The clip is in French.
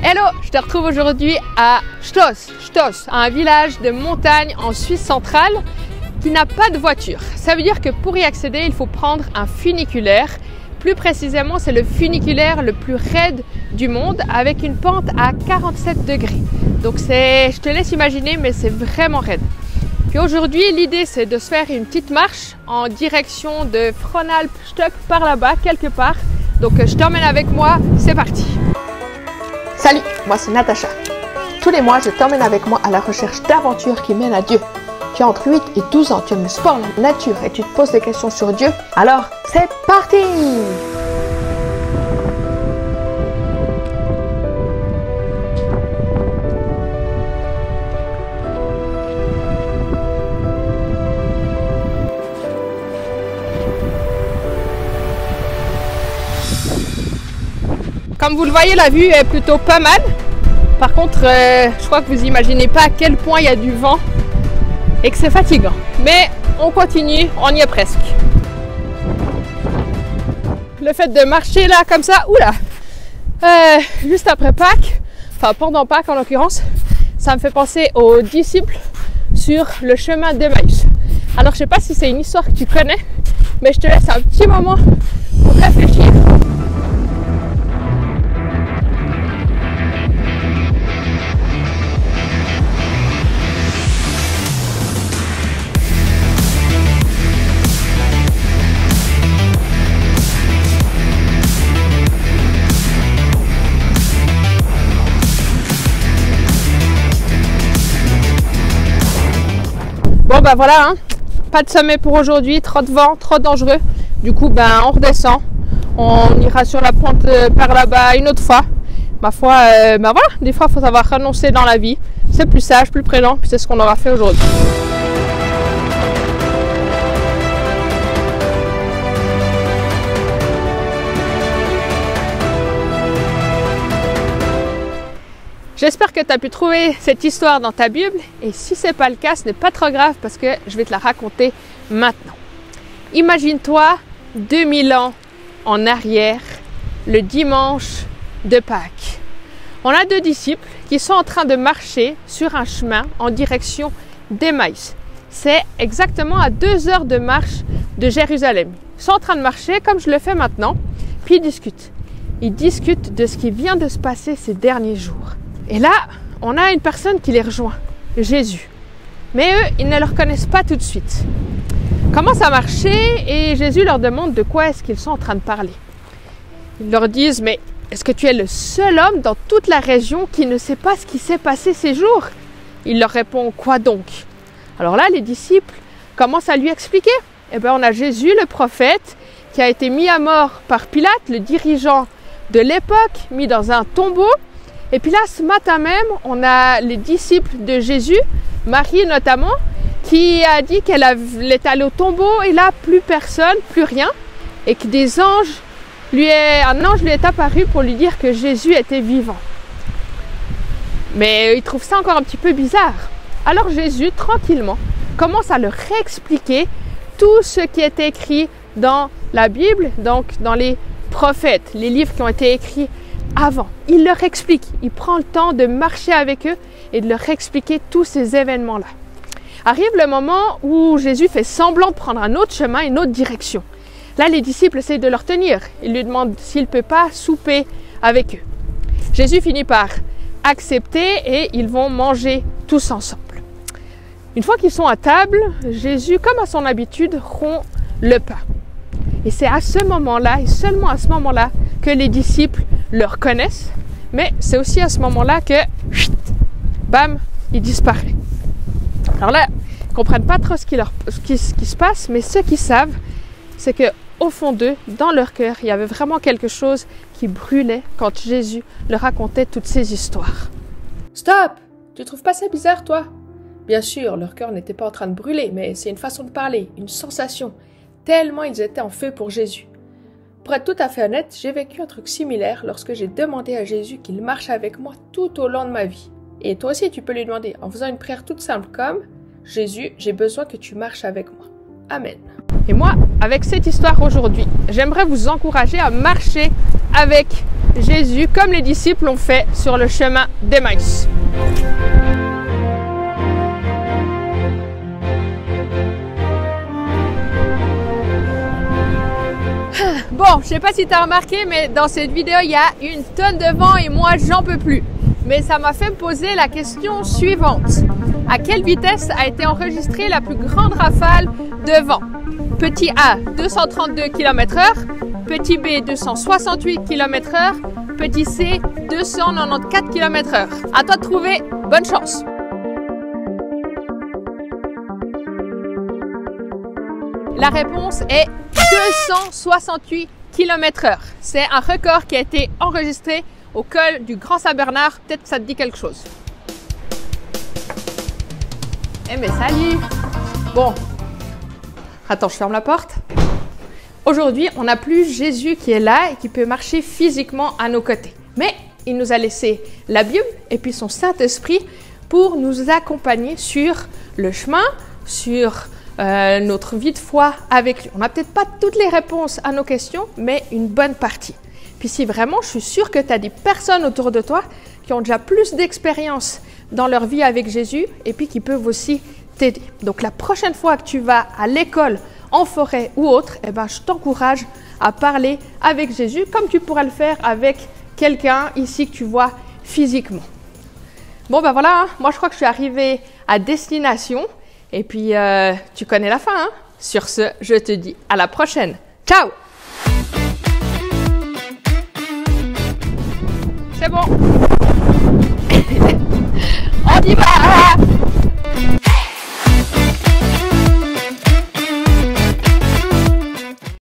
Hello, je te retrouve aujourd'hui à Stoss, un village de montagne en Suisse centrale qui n'a pas de voiture. Ça veut dire que pour y accéder, il faut prendre un funiculaire. Plus précisément, c'est le funiculaire le plus raide du monde avec une pente à 47 degrés. Donc je te laisse imaginer, mais c'est vraiment raide. Puis aujourd'hui, l'idée c'est de se faire une petite marche en direction de Fronalp-Stock par là-bas, quelque part. Donc je t'emmène avec moi, c'est parti! Salut, moi c'est Natacha. Tous les mois, je t'emmène avec moi à la recherche d'aventures qui mènent à Dieu. Tu as entre 8 et 12 ans, tu aimes le sport, la nature et tu te poses des questions sur Dieu. Alors, c'est parti! Comme vous le voyez, la vue est plutôt pas mal. Par contre, je crois que vous imaginez pas à quel point il y a du vent et que c'est fatigant. Mais on continue, on y est presque. Le fait de marcher là comme ça, oula, juste après Pâques, enfin pendant Pâques en l'occurrence, ça me fait penser aux disciples sur le chemin d'Emmaüs. Alors je sais pas si c'est une histoire que tu connais, mais je te laisse un petit moment pour réfléchir. Bon ben voilà, hein. Pas de sommet pour aujourd'hui, trop de vent, trop dangereux. Du coup on redescend, on ira sur la pente par là-bas une autre fois. Ma foi, voilà, des fois il faut savoir renoncer dans la vie. C'est plus sage, plus prudent, puis c'est ce qu'on aura fait aujourd'hui. J'espère que tu as pu trouver cette histoire dans ta Bible et si ce n'est pas le cas, ce n'est pas trop grave parce que je vais te la raconter maintenant. Imagine-toi 2000 ans en arrière, le dimanche de Pâques. On a deux disciples qui sont en train de marcher sur un chemin en direction d'Emmaüs. C'est exactement à 2 heures de marche de Jérusalem. Ils sont en train de marcher comme je le fais maintenant, puis ils discutent. Ils discutent de ce qui vient de se passer ces derniers jours. Et là, on a une personne qui les rejoint, Jésus. Mais eux, ils ne le reconnaissent pas tout de suite. Ils commencent à marcher et Jésus leur demande de quoi est-ce qu'ils sont en train de parler. Ils leur disent, mais est-ce que tu es le seul homme dans toute la région qui ne sait pas ce qui s'est passé ces jours? Il leur répond, quoi donc? Alors là, les disciples commencent à lui expliquer. Eh bien, on a Jésus, le prophète, qui a été mis à mort par Pilate, le dirigeant de l'époque, mis dans un tombeau. Et puis là, ce matin même, on a les disciples de Jésus, Marie notamment, qui a dit qu'elle est allée au tombeau et là, plus personne, plus rien. Et que un ange lui est apparu pour lui dire que Jésus était vivant. Mais ils trouvent ça encore un petit peu bizarre. Alors Jésus, tranquillement, commence à leur réexpliquer tout ce qui était écrit dans la Bible, donc dans les prophètes, les livres qui ont été écrits avant. Il leur explique, il prend le temps de marcher avec eux et de leur expliquer tous ces événements-là. Arrive le moment où Jésus fait semblant de prendre un autre chemin, une autre direction. Là, les disciples essayent de le retenir. Ils lui demandent s'il ne peut pas souper avec eux. Jésus finit par accepter et ils vont manger tous ensemble. Une fois qu'ils sont à table, Jésus, comme à son habitude, rompt le pain. Et c'est à ce moment-là, et seulement à ce moment-là, que les disciples le reconnaissent, mais c'est aussi à ce moment-là que, bam, il disparaît. Alors là, ils ne comprennent pas trop ce qui se passe, mais ce qu'ils savent, c'est qu'au fond d'eux, dans leur cœur, il y avait vraiment quelque chose qui brûlait quand Jésus leur racontait toutes ces histoires. Stop! Tu trouves pas ça bizarre, toi? Bien sûr, leur cœur n'était pas en train de brûler, mais c'est une façon de parler, une sensation, tellement ils étaient en feu pour Jésus. Pour être tout à fait honnête, j'ai vécu un truc similaire lorsque j'ai demandé à Jésus qu'il marche avec moi tout au long de ma vie. Et toi aussi, tu peux lui demander en faisant une prière toute simple comme « Jésus, j'ai besoin que tu marches avec moi. Amen. » Et moi, avec cette histoire aujourd'hui, j'aimerais vous encourager à marcher avec Jésus comme les disciples l'ont fait sur le chemin d'Emmaüs. Bon, je sais pas si tu as remarqué, mais dans cette vidéo, il y a une tonne de vent et moi, j'en peux plus. Mais ça m'a fait me poser la question suivante. À quelle vitesse a été enregistrée la plus grande rafale de vent? Petit A, 232 km/h. Petit B, 268 km/h. Petit C, 294 km/h. À toi de trouver. Bonne chance! La réponse est 268 km/h. C'est un record qui a été enregistré au col du Grand Saint-Bernard. Peut-être que ça te dit quelque chose. Eh mais salut! Bon, attends, je ferme la porte. Aujourd'hui, on n'a plus Jésus qui est là et qui peut marcher physiquement à nos côtés. Mais il nous a laissé la Bible et puis son Saint-Esprit pour nous accompagner sur le chemin, sur notre vie de foi avec lui. On n'a peut-être pas toutes les réponses à nos questions, mais une bonne partie. Puis si vraiment, je suis sûre que tu as des personnes autour de toi qui ont déjà plus d'expérience dans leur vie avec Jésus et puis qui peuvent aussi t'aider. Donc la prochaine fois que tu vas à l'école, en forêt ou autre, eh ben, je t'encourage à parler avec Jésus comme tu pourrais le faire avec quelqu'un ici que tu vois physiquement. Bon ben voilà, hein. Moi je crois que je suis arrivée à destination. Et puis, tu connais la fin, hein? Sur ce, je te dis à la prochaine. Ciao! C'est bon. On y va!